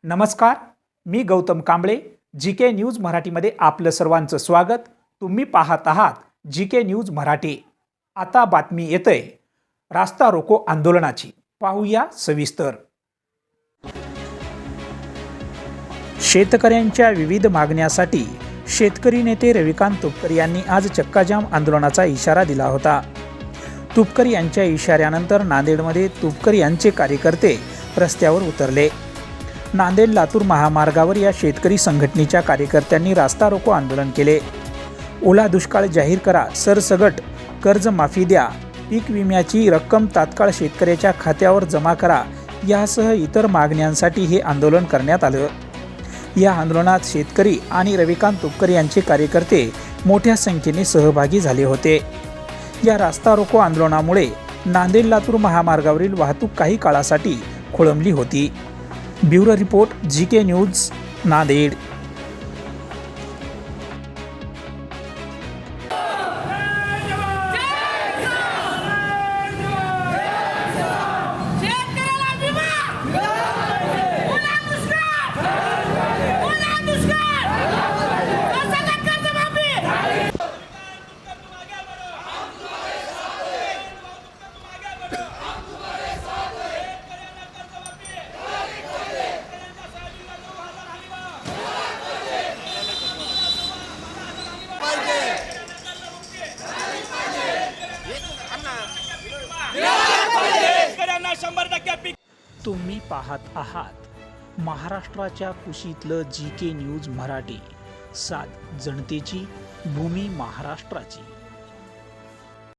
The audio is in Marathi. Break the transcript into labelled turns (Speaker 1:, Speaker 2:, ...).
Speaker 1: नमस्कार, मी गौतम कांबळे. जीके न्यूज मराठीमध्ये आपलं सर्वांचं स्वागत. तुम्ही पाहत आहात जीके न्यूज मराठी. आता बातमी येतंय रास्ता रोको आंदोलनाची. पाहूया सविस्तर. शेतकऱ्यांच्या विविध मागण्यासाठी शेतकरी नेते रविकांत तुपकर यांनी आज चक्काजाम आंदोलनाचा इशारा दिला होता. तुपकर यांच्या इशाऱ्यानंतर नांदेडमध्ये तुपकर यांचे कार्यकर्ते रस्त्यावर उतरले. नांदेड लातूर महामार्गावर या शेतकरी संघटनेच्या कार्यकर्त्यांनी रास्ता रोको आंदोलन केले. ओला दुष्काळ जाहीर करा, सरसगट कर्ज माफी द्या, पीक विम्याची रक्कम तात्काळ शेतकऱ्याच्या खात्यावर जमा करा यासह इतर मागण्यांसाठी हे आंदोलन करण्यात आलं. या आंदोलनात शेतकरी आणि रविकांत तुपकर यांचे कार्यकर्ते मोठ्या संख्येने सहभागी झाले होते. या रास्ता रोको आंदोलनामुळे नांदेड लातूर महामार्गावरील वाहतूक काही काळासाठी खोळंबली होती. Bureau report, GK news, Nanded. तुम्ही पाहत आहात महाराष्ट्राच्या कुशीतलं जीके न्यूज मराठी. सात जनतेची, भूमी महाराष्ट्राची.